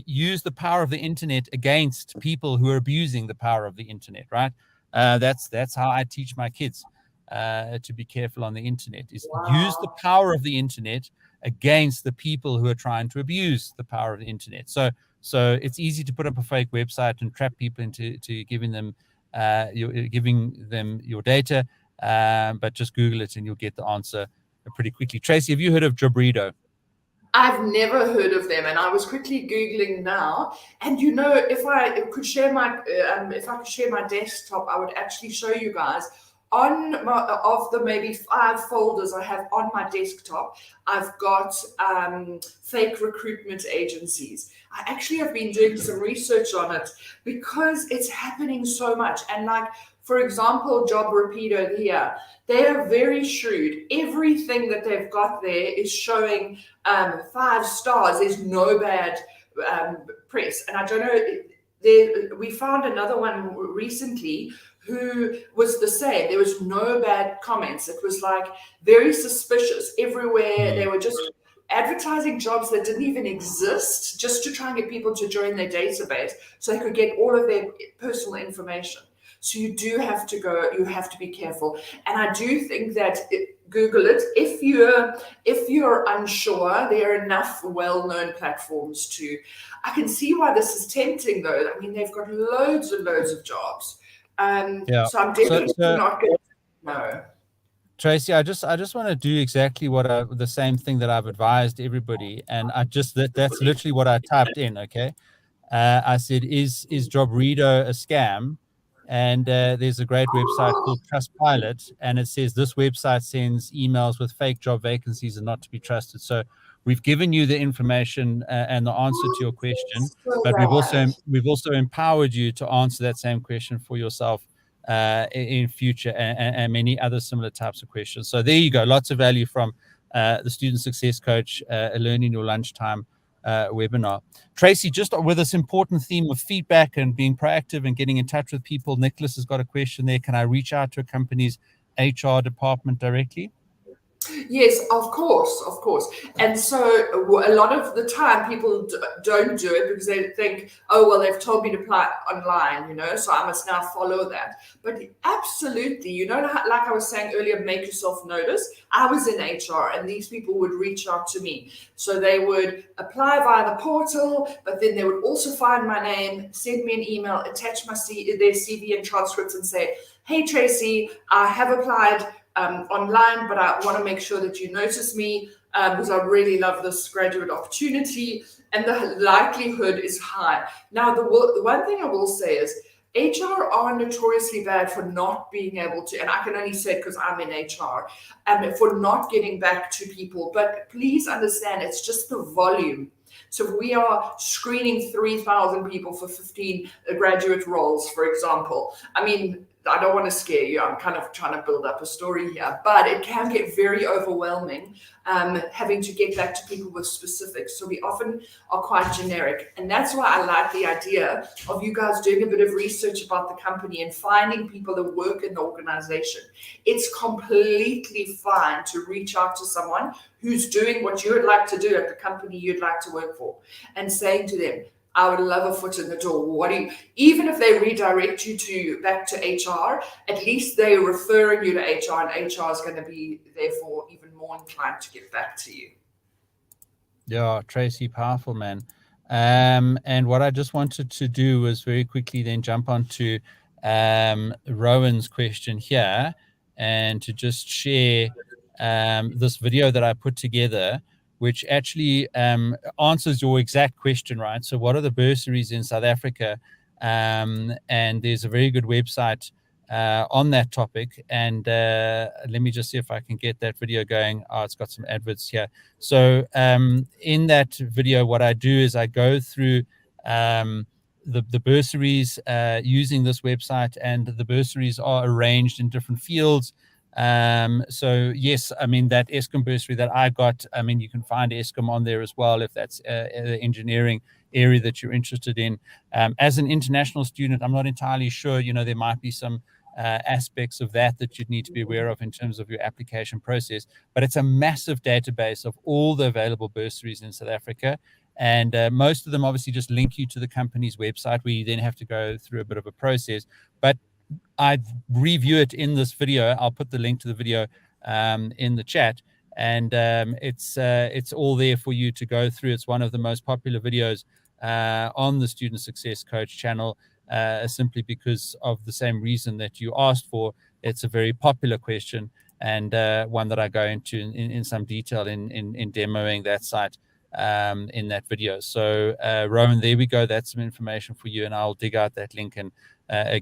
use the power of the internet against people who are abusing the power of the internet, right? That's how I teach my kids to be careful on the internet, is use the power of the internet against the people who are trying to abuse the power of the internet. So it's easy to put up a fake website and trap people into giving them your data, but just Google it and you'll get the answer pretty quickly. Tracey, have you heard of Jobrido? I've never heard of them, and I was quickly Googling now. And if I could share my desktop, I would actually show you guys of the maybe 5 folders I have on my desktop. I've got fake recruitment agencies. I actually have been doing some research on it because it's happening so much. And like, for example, Job Rapido here, they are very shrewd. Everything that they've got there is showing 5 stars. There's no bad press. And I don't know, we found another one recently who was the same. There was no bad comments. It was like very suspicious everywhere. They were just advertising jobs that didn't even exist just to try and get people to join their database so they could get all of their personal information. So you do have to you have to be careful. And I do think that Google it. If you're unsure, there are enough well-known platforms to. I can see why this is tempting though. I mean, they've got loads and loads of jobs. So I'm definitely not going to know. Tracey, I just want to do exactly the same thing that I've advised everybody, and that's literally what I typed in. Okay, I said, is Jobrido a scam? And there's a great website called Trustpilot, and it says this website sends emails with fake job vacancies and not to be trusted. So we've given you the information and the answer to your question, So but bad. we've also empowered you to answer that same question for yourself in future, and many other similar types of questions. So there you go, lots of value from the Student Success Coach Learn in Your Lunchtime webinar. Tracey, just with this important theme of feedback and being proactive and getting in touch with people, Nicholas has got a question there. Can I reach out to a company's HR department directly? Yes, of course. And so a lot of the time people don't do it because they think, oh, well, they've told me to apply online, so I must now follow that. But absolutely, like I was saying earlier, make yourself notice. I was in HR and these people would reach out to me. So they would apply via the portal, but then they would also find my name, send me an email, attach their CV and transcripts and say, hey, Tracey, I have applied online, but I want to make sure that you notice me because I really love this graduate opportunity, and the likelihood is high. Now, the one thing I will say is HR are notoriously bad for not being able to, and I can only say it because I'm in HR, for not getting back to people. But please understand, it's just the volume. So if we are screening 3,000 people for 15 graduate roles, for example, I mean, I don't want to scare you. I'm kind of trying to build up a story here, but it can get very overwhelming having to get back to people with specifics. So we often are quite generic. And that's why I like the idea of you guys doing a bit of research about the company and finding people that work in the organization. It's completely fine to reach out to someone who's doing what you would like to do at the company you'd like to work for and saying to them, I would love a foot in the door. Even if they redirect you back to HR, at least they're referring you to HR, and HR is going to be therefore even more inclined to get back to you. Yeah, Tracey, powerful, man. And what I just wanted to do was very quickly then jump onto Rowan's question here, and to just share this video that I put together, which actually answers your exact question, right? So what are the bursaries in South Africa? And there's a very good website on that topic. And let me just see if I can get that video going. Oh, it's got some adverts here. So in that video, what I do is I go through the bursaries using this website, and the bursaries are arranged in different fields. So yes, I mean, that Eskom bursary that I got, I mean, you can find Eskom on there as well if that's the engineering area that you're interested in. As an international student, I'm not entirely sure, there might be some aspects of that you'd need to be aware of in terms of your application process, but it's a massive database of all the available bursaries in South Africa. And most of them obviously just link you to the company's website, where you then have to go through a bit of a process. But I review it in this video. I'll put the link to the video in the chat, and it's all there for you to go through. It's one of the most popular videos on the Student Success Coach channel, simply because of the same reason that you asked for. It's a very popular question, and one that I go into in some detail in demoing that site in that video. So Rowan, there we go. That's some information for you, and I'll dig out that link and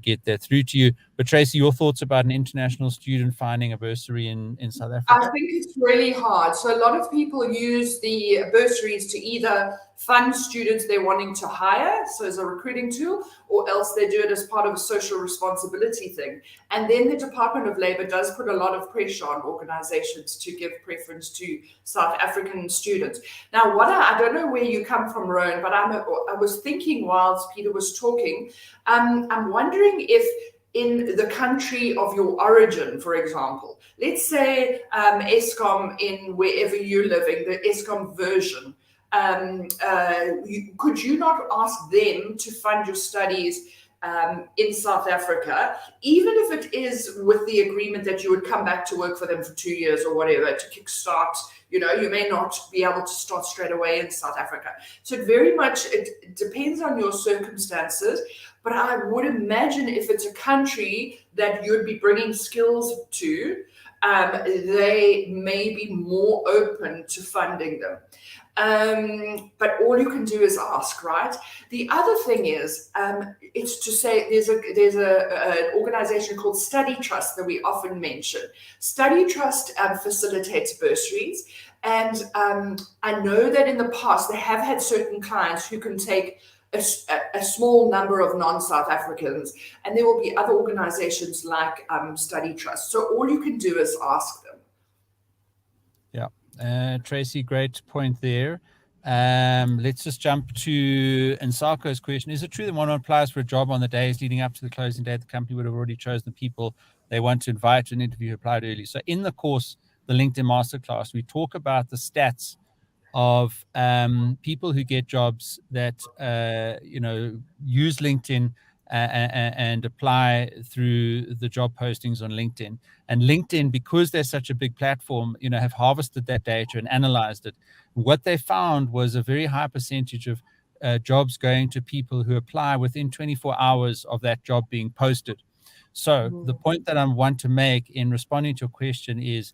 get that through to you. But Tracey, your thoughts about an international student finding a bursary in South Africa? I think it's really hard. So a lot of people use the bursaries to either fund students they're wanting to hire, so as a recruiting tool, or else they do it as part of a social responsibility thing. And then the Department of Labour does put a lot of pressure on organizations to give preference to South African students. Now, I don't know where you come from, Rowan, but I was thinking whilst Peter was talking, I'm wondering if in the country of your origin, for example, let's say Eskom, in wherever you're living, the Eskom version, could you not ask them to fund your studies in South Africa, even if it is with the agreement that you would come back to work for them for 2 years or whatever to kickstart? You may not be able to start straight away in South Africa. So it depends on your circumstances. But I would imagine if it's a country that you'd be bringing skills to, they may be more open to funding them. But all you can do is ask, right? The other thing is, it's to say there's an organization called Study Trust that we often mention. Study Trust facilitates bursaries. And I know that in the past they have had certain clients who can take a small number of non-South Africans, and there will be other organizations like Study Trust. So all you can do is ask them. Yeah, Tracey, great point there. Let's just jump to Nsako's question. Is it true that one applies for a job on the days leading up to the closing date? The company would have already chosen the people they want to invite to an interview who applied early. So in the course, the LinkedIn Masterclass, we talk about the stats of people who get jobs that use LinkedIn and apply through the job postings on LinkedIn. And LinkedIn, because they're such a big platform, have harvested that data and analyzed it. What they found was a very high percentage of jobs going to people who apply within 24 hours of that job being posted. So the point that I want to make in responding to your question is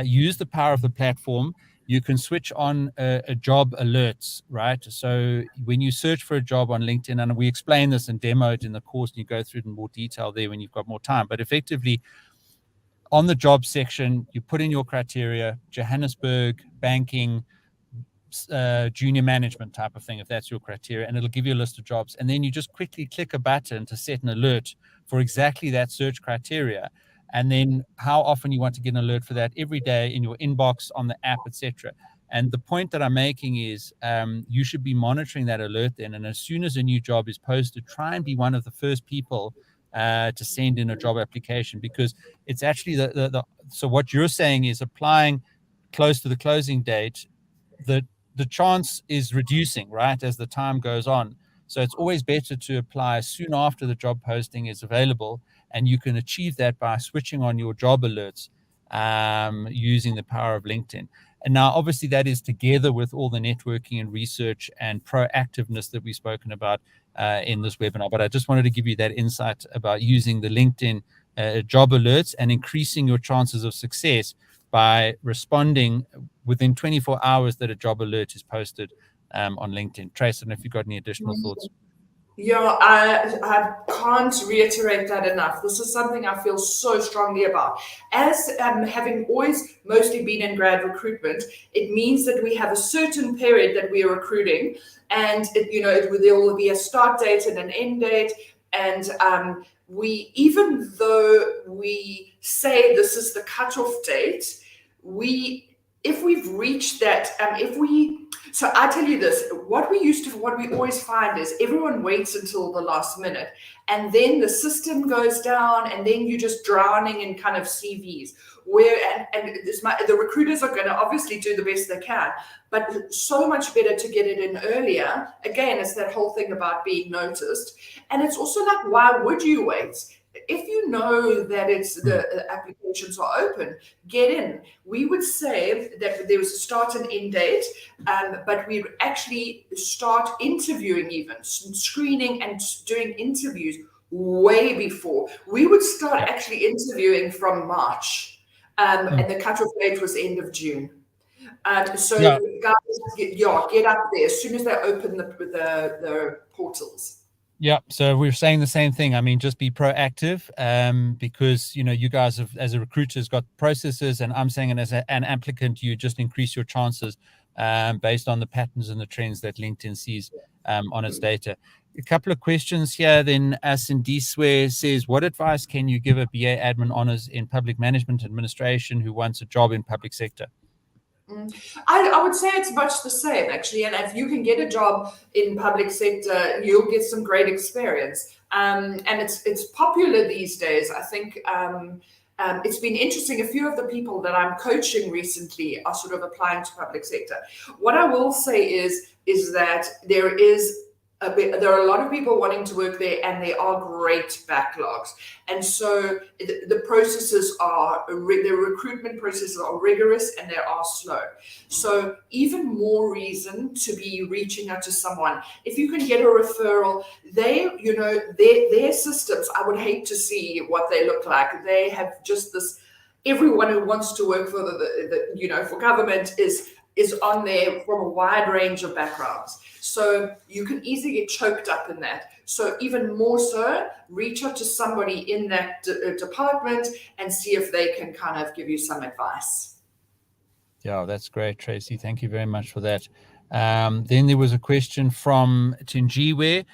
use the power of the platform. You can switch on a job alerts, right? So when you search for a job on LinkedIn, and we explain this and demo it in the course, and you go through it in more detail there when you've got more time. But effectively, on the job section, you put in your criteria, Johannesburg, banking, junior management type of thing, if that's your criteria, and it'll give you a list of jobs. And then you just quickly click a button to set an alert for exactly that search criteria. And then how often you want to get an alert for that every day in your inbox, on the app, etc. And the point that I'm making is you should be monitoring that alert then. And as soon as a new job is posted, try and be one of the first people to send in a job application, because it's actually so what you're saying is applying close to the closing date, the chance is reducing, right, as the time goes on. So it's always better to apply soon after the job posting is available. And you can achieve that by switching on your job alerts using the power of LinkedIn. And now, obviously, that is together with all the networking and research and proactiveness that we've spoken about in this webinar. But I just wanted to give you that insight about using the LinkedIn job alerts and increasing your chances of success by responding within 24 hours that a job alert is posted on LinkedIn. Tracey, I don't know if you've got any additional thoughts. Yeah, I can't reiterate that enough. This is something I feel so strongly about. As having always mostly been in grad recruitment, it means that we have a certain period that we are recruiting, and there will be a start date and an end date. And even though we say this is the cutoff date, if we've reached that, so I tell you this, what we always find is everyone waits until the last minute, and then the system goes down, and then you're just drowning in kind of CVs. The recruiters are going to obviously do the best they can, but so much better to get it in earlier. Again, it's that whole thing about being noticed. And it's also like, why would you wait? If you know that the applications are open, get in. We would say that there was a start and end date, but we would actually start interviewing, even screening and doing interviews way before. We would start actually interviewing from March, and the cutoff date was end of June. Guys, get up there as soon as they open the portals. Yeah, so we're saying the same thing. I mean, just be proactive, because you guys have, as a recruiter, has got processes, and I'm saying, and as an applicant, you just increase your chances based on the patterns and the trends that LinkedIn sees on its data. A couple of questions here. Then Asindiswe says, what advice can you give a BA admin honors in public management administration who wants a job in public sector? I would say it's much the same, actually. And if you can get a job in public sector, you'll get some great experience. And it's popular these days. I think it's been interesting. A few of the people that I'm coaching recently are sort of applying to public sector. What I will say is that there are a lot of people wanting to work there, and there are great backlogs. And so the processes the recruitment processes are rigorous, and they are slow. So even more reason to be reaching out to someone. If you can get a referral, their systems, I would hate to see what they look like. They have just this everyone who wants to work for for government is on there from a wide range of backgrounds. So you can easily get choked up in that. So even more so, reach out to somebody in that department and see if they can kind of give you some advice. Yeah, that's great, Tracey. Thank you very much for that. Then there was a question from Tinjiwe.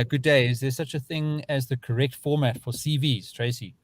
Good day. Is there such a thing as the correct format for CVs, Tracey?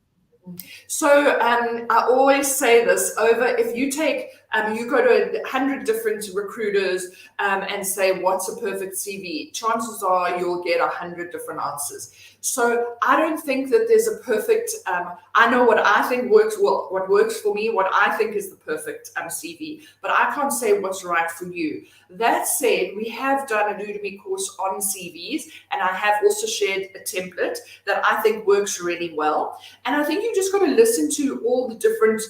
So I always say this if you take, you go to 100 different recruiters and say, what's a perfect CV? Chances are you'll get 100 different answers. So I don't think that there's a perfect, I know what I think works well, what works for me, what I think is the perfect CV, but I can't say what's right for you. That said, we have done a Udemy course on CVs, and I have also shared a template that I think works really well. And I think you just got to listen to all the different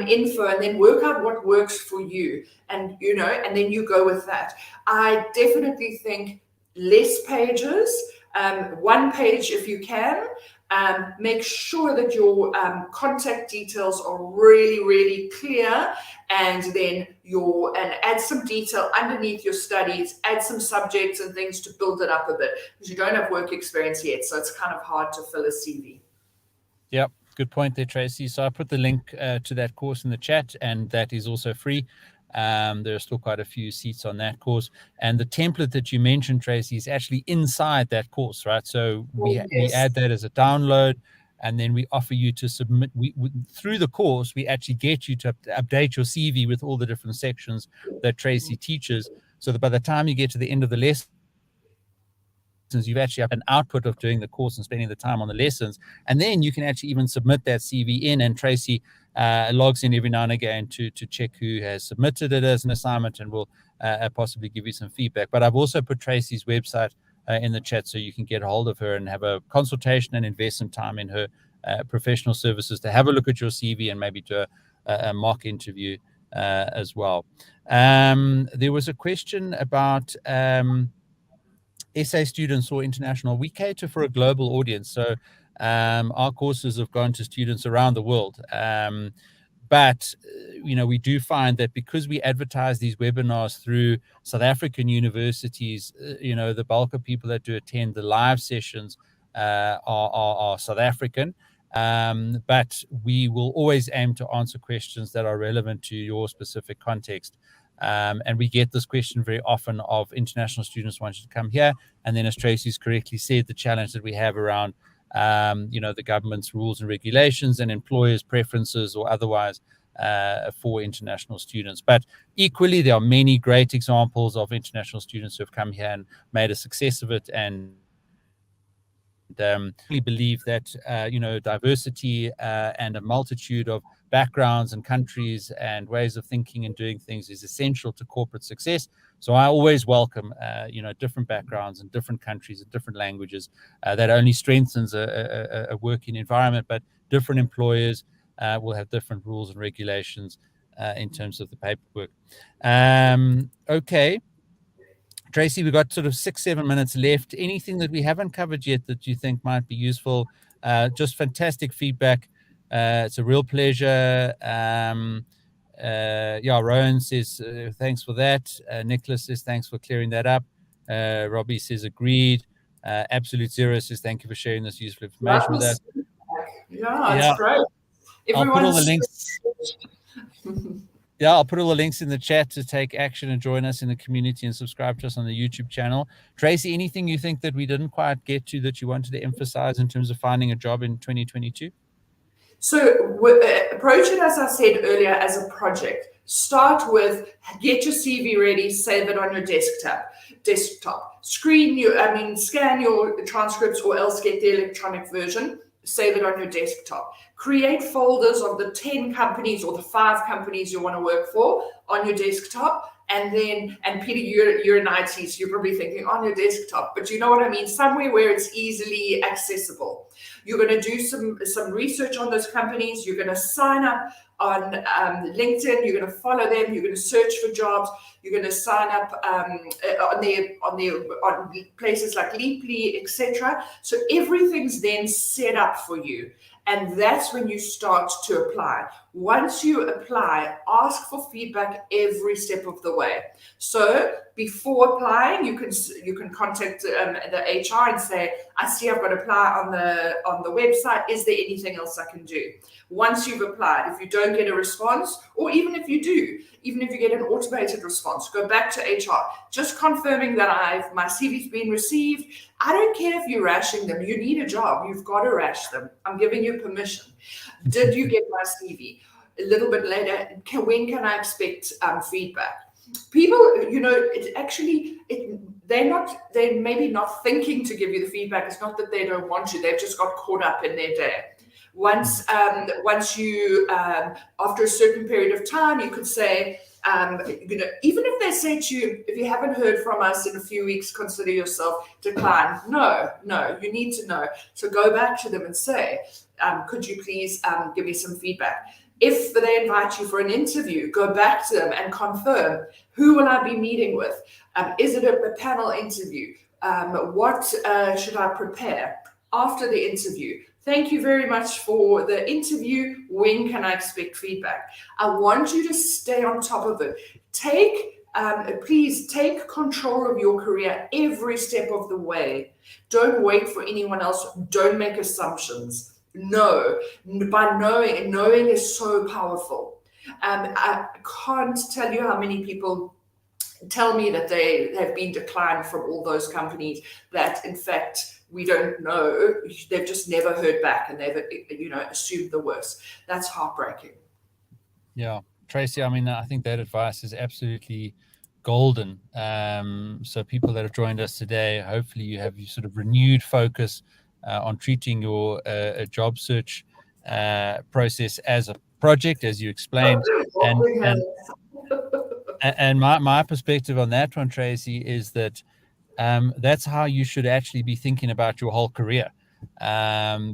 info and then work out what works for you. And, and then you go with that. I definitely think less pages, one page if you can. Make sure that your contact details are really, really clear, and then add some detail underneath your studies, add some subjects and things to build it up a bit, because you don't have work experience yet, so it's kind of hard to fill a CV. Yep, good point there, Tracey. So I put the link to that course in the chat, and that is also free. There are still quite a few seats on that course, and the template that you mentioned, Tracey, is actually inside that course, right? So we add that as a download, and then we offer you to submit. Through the course, we actually get you to update your CV with all the different sections that Tracey teaches, so that by the time you get to the end of the lesson, you've actually have an output of doing the course and spending the time on the lessons, and then you can actually even submit that CV in, and Tracey logs in every now and again to check who has submitted it as an assignment, and will possibly give you some feedback. But I've also put Tracey's website in the chat, so you can get a hold of her and have a consultation and invest some time in her professional services to have a look at your CV and maybe do a mock interview as well. There was a question about SA students or international. We cater for a global audience, so our courses have gone to students around the world. But we do find that because we advertise these webinars through South African universities, the bulk of people that do attend the live sessions are South African. But we will always aim to answer questions that are relevant to your specific context. And we get this question very often of international students wanting to come here. And then, as Tracey's correctly said, the challenge that we have around, the government's rules and regulations and employers' preferences or otherwise for international students. But equally, there are many great examples of international students who have come here and made a success of it. And we believe that diversity and a multitude of backgrounds and countries and ways of thinking and doing things is essential to corporate success. So I always welcome different backgrounds and different countries and different languages. That only strengthens a working environment, but different employers will have different rules and regulations in terms of the paperwork. Okay. Tracey, we've got sort of 6-7 minutes left. Anything that we haven't covered yet that you think might be useful? Just fantastic feedback. It's a real pleasure. Rowan says, thanks for that. Nicholas says, thanks for clearing that up. Robbie says, agreed. Absolute Zero says, thank you for sharing this useful information with us. Yeah, it's great. I'll put all the links. I'll put all the links in the chat to take action and join us in the community and subscribe to us on the YouTube channel. Tracey, anything you think that we didn't quite get to that you wanted to emphasize in terms of finding a job in 2022? So approach it, as I said earlier, as a project. Start with, get your CV ready, save it on your desktop. Scan your transcripts, or else get the electronic version, save it on your desktop. Create folders of the 10 companies or the 5 companies you want to work for on your desktop. And Peter, you're in IT, so you're probably thinking on your desktop, but you know what I mean? Somewhere where it's easily accessible. You're going to do some research on those companies. You're going to sign up on LinkedIn. You're going to follow them. You're going to search for jobs. You're going to sign up on places like Leaply, etc. So everything's then set up for you. And that's when you start to apply. Once you apply, ask for feedback every step of the way. So before applying, you can contact the HR and say, I see I've got to apply on the website. Is there anything else I can do? Once you've applied, if you don't get a response, or even if you do, even if you get an automated response, go back to HR, just confirming that my CV's been received. I don't care if you're rashing them. You need a job. You've got to rash them. I'm giving you permission. Did you get my CV? A little bit later, when can I expect feedback? People, they're maybe not thinking to give you the feedback. It's not that they don't want you. They've just got caught up in their day. Once you, after a certain period of time, you could say, even if they say to you, if you haven't heard from us in a few weeks, consider yourself declined. No, you need to know. So go back to them and say, could you please give me some feedback? If they invite you for an interview, go back to them and confirm, who will I be meeting with? Is it a panel interview? What should I prepare after the interview? Thank you very much for the interview. When can I expect feedback? I want you to stay on top of it. Please take control of your career every step of the way. Don't wait for anyone else. Don't make assumptions. No, by knowing is so powerful. I can't tell you how many people tell me that they have been declined from all those companies that, in fact, we don't know. They've just never heard back, and they've assumed the worst. That's heartbreaking. Yeah, Tracey, I mean, I think that advice is absolutely golden. So people that have joined us today, hopefully you have sort of renewed focus on treating your job search process as a project, as you explained. And my perspective on that one, Tracey, is that that's how you should actually be thinking about your whole career,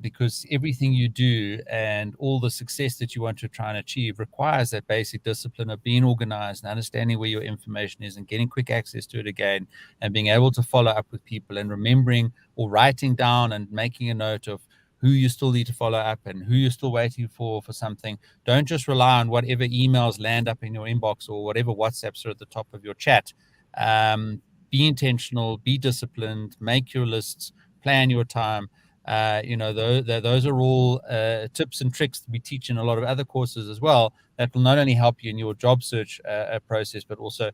because everything you do and all the success that you want to try and achieve requires that basic discipline of being organized and understanding where your information is and getting quick access to it again, and being able to follow up with people and remembering or writing down and making a note of who you still need to follow up and who you're still waiting for something. Don't just rely on whatever emails land up in your inbox or whatever WhatsApps are at the top of your chat. Be intentional, be disciplined, make your lists, plan your time. Those are all tips and tricks that we teach in a lot of other courses as well, that will not only help you in your job search process, but also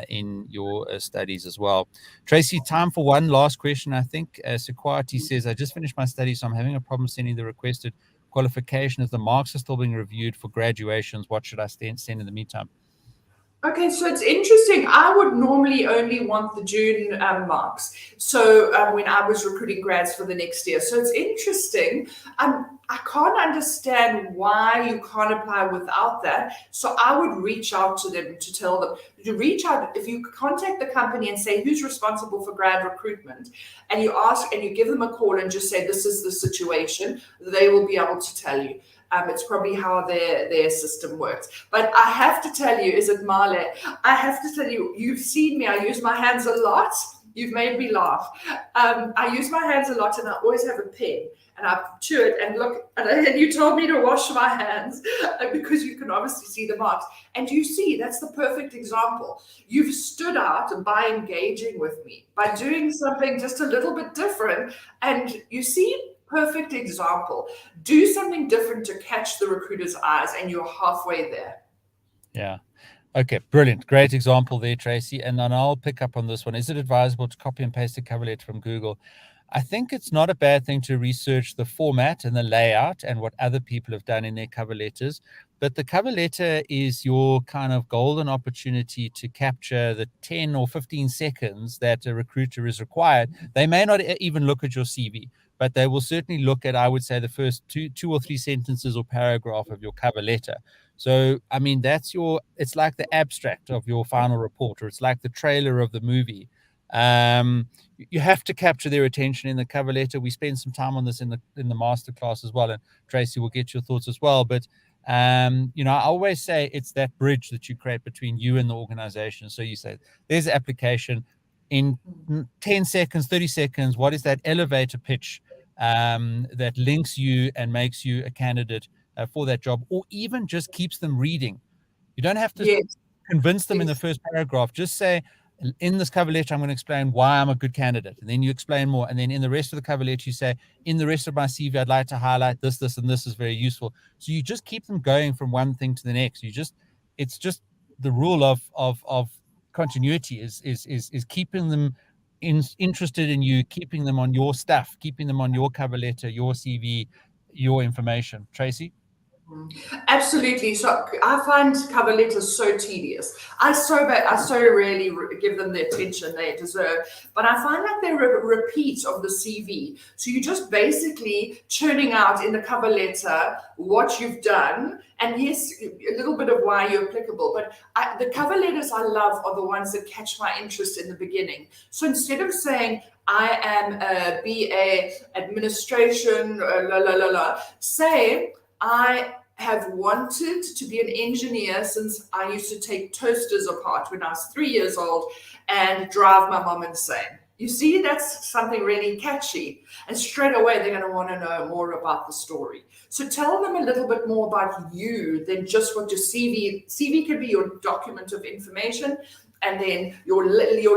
in your studies as well. Tracey, time for one last question, I think. Sequati says, I just finished my studies, so I'm having a problem sending the requested qualification as the marks are still being reviewed for graduations. What should I send in the meantime? Okay, so it's interesting. I would normally only want the June marks. So when I was recruiting grads for the next year. So it's interesting. I can't understand why you can't apply without that. So I would reach out to them to tell them to reach out. If you contact the company and say, who's responsible for grad recruitment, and you ask and you give them a call and just say, this is the situation, they will be able to tell you. It's probably how their system works. But I have to tell you, is it Male? I have to tell you, you've seen me. I use my hands a lot. You've made me laugh. I use my hands a lot, and I always have a pen. And I chew it and look, and you told me to wash my hands because you can obviously see the marks. And you see, that's the perfect example. You've stood out by engaging with me, by doing something just a little bit different. And you see, perfect example. Do something different to catch the recruiter's eyes, and you're halfway there. Yeah. Okay, brilliant. Great example there, Tracey. And then I'll pick up on this one. Is it advisable to copy and paste a cover letter from Google? I think it's not a bad thing to research the format and the layout and what other people have done in their cover letters. But the cover letter is your kind of golden opportunity to capture the 10 or 15 seconds that a recruiter is required. They may not even look at your CV, but they will certainly look at, I would say, the first two or three sentences or paragraph of your cover letter. So, I mean, it's like the abstract of your final report, or it's like the trailer of the movie. You have to capture their attention in the cover letter. We spend some time on this in the masterclass as well, and Tracey will get your thoughts as well. But I always say it's that bridge that you create between you and the organization. So you say, there's an application in 10 seconds, 30 seconds. What is that elevator pitch that links you and makes you a candidate for that job, or even just keeps them reading? You don't have to Yes. convince them in the first paragraph. Just say, in this cover letter, I'm going to explain why I'm a good candidate. And then you explain more. And then in the rest of the cover letter, you say, in the rest of my CV, I'd like to highlight this, this, and this is very useful. So you just keep them going from one thing to the next. It's just the rule of continuity is keeping them interested in you, keeping them on your stuff, keeping them on your cover letter, your CV, your information. Tracey? Absolutely. So I find cover letters so tedious. I so rarely give them the attention they deserve. But I find like they're a repeat of the CV. So you're just basically churning out in the cover letter what you've done, and yes, a little bit of why you're applicable. But the cover letters I love are the ones that catch my interest in the beginning. So instead of saying, I am a BA administration, say, I have wanted to be an engineer since I used to take toasters apart when I was 3 years old and drive my mom insane. You see, that's something really catchy. And straight away, they're going to want to know more about the story. So tell them a little bit more about you than just what your CV can be your document of information. And then your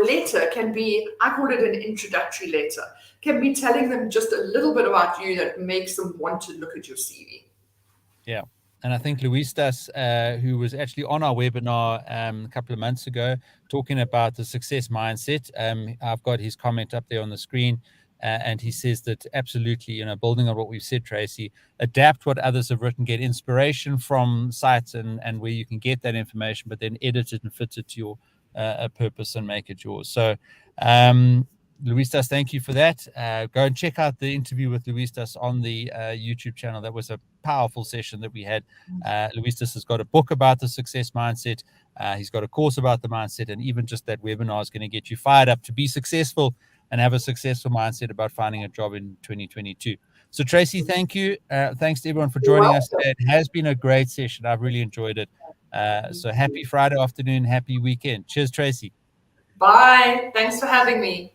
letter can be, I call it an introductory letter, can be telling them just a little bit about you that makes them want to look at your CV. Yeah. And I think Luistas, who was actually on our webinar a couple of months ago, talking about the success mindset, I've got his comment up there on the screen, and he says that absolutely, building on what we've said, Tracey, adapt what others have written, get inspiration from sites and where you can get that information, but then edit it and fit it to your purpose and make it yours. So, Luistas, thank you for that. Go and check out the interview with Luistas on the YouTube channel. That was a powerful session that we had. Luistas has got a book about the success mindset. He's got a course about the mindset, and even just that webinar is going to get you fired up to be successful and have a successful mindset about finding a job in 2022. So, Tracey, thank you. Thanks to everyone for joining us today. It has been a great session. I've really enjoyed it. So happy Friday afternoon, happy weekend. Cheers, Tracey. Bye. Thanks for having me.